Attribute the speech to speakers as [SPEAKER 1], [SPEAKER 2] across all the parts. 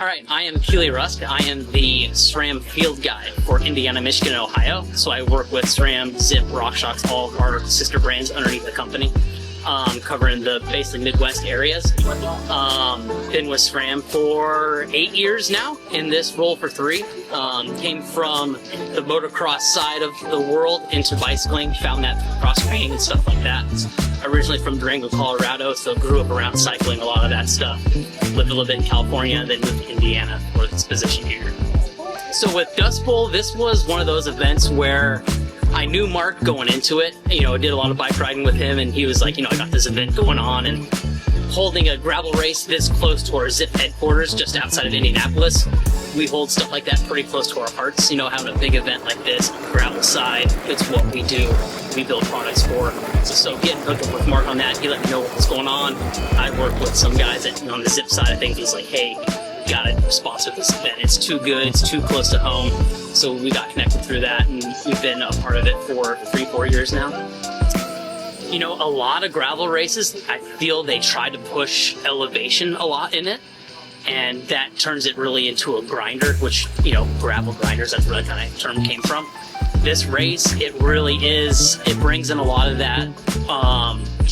[SPEAKER 1] All right, I am Killy Rusk. I am the SRAM field guide for Indiana, Michigan, and Ohio. So I work with SRAM, Zipp, RockShox, all of our sister brands underneath the company, covering the basically Midwest areas. Been with SRAM for 8 years now, in this role for 3. Came from the motocross side of the world into bicycling, found that cross training and stuff like that. Originally from Durango, Colorado, so grew up around cycling, a lot of that stuff. Lived a little bit in California, then moved to Indiana for this position here. So with Dust Bowl, this was one of those events where I knew Mark going into it. You know, I did a lot of bike riding with him, and he was like, you know, I got this event going on, and holding a gravel race this close to our Zipp headquarters, just outside of Indianapolis. We hold stuff like that pretty close to our hearts. You know, having a big event like this on the gravel side, it's what we do. We build products for. So getting hooked up with Mark on that, he let me know what's going on. I work with some guys on the Zipp side of things. He's like, hey, you gotta sponsor this event. It's too good, it's too close to home. So we got connected through that, and we've been a part of it for 3-4 years now. You know, a lot of gravel races, I feel they try to push elevation a lot in it, and that turns it really into a grinder, which, you know, gravel grinders, that's where that kind of term came from. This race, it really is, it brings in a lot of that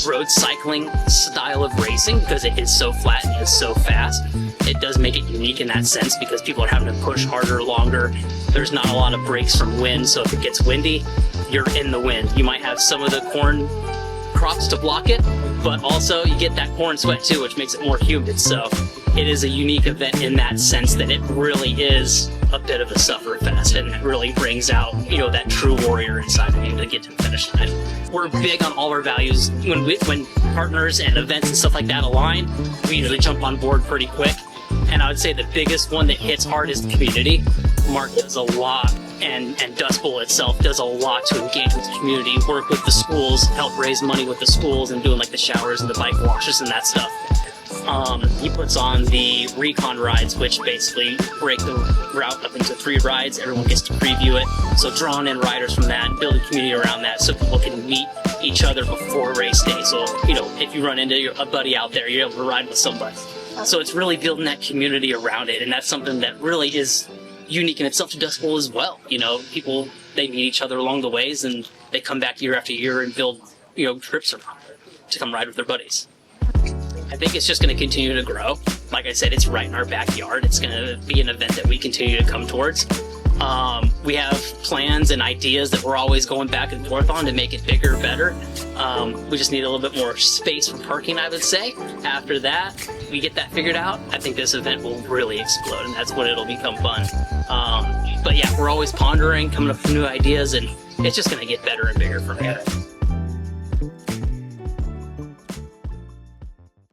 [SPEAKER 1] road cycling style of racing, because it is so flat and it's so fast. It does make it unique in that sense, because people are having to push harder, longer. There's not a lot of breaks from wind, so if it gets windy, you're in the wind. You might have some of the corn crops to block it, but also you get that corn sweat too, which makes it more humid. So it is a unique event in that sense that it really is a bit of a sufferfest, and it really brings out, you know, that true warrior inside of you to get to the finish line. We're big on all our values. When partners and events and stuff like that align, we usually jump on board pretty quick. And I would say the biggest one that hits hard is the community. Mark does a lot, and Dust Bowl itself does a lot to engage with the community, work with the schools, help raise money with the schools, and doing like the showers and the bike washes and that stuff. He puts on the recon rides, which basically break the route up into 3 rides. Everyone gets to preview it. So drawing in riders from that, building community around that, so people can meet each other before race day. So, you know, if you run into a buddy out there, you're able to ride with somebody. So it's really building that community around it, and that's something that really is unique in itself to Dust Bowl as well. You know, people, they meet each other along the ways, and they come back year after year and build, you know, trips around to come ride with their buddies. I think it's just going to continue to grow. Like I said, it's right in our backyard. It's going to be an event that we continue to come towards. We have plans and ideas that we're always going back and forth on to make it bigger, better. We just need a little bit more space for parking, I would say. After that, we get that figured out, I think this event will really explode, and that's when it'll become fun. But yeah, we're always pondering, coming up with new ideas, and it's just going to get better and bigger from here.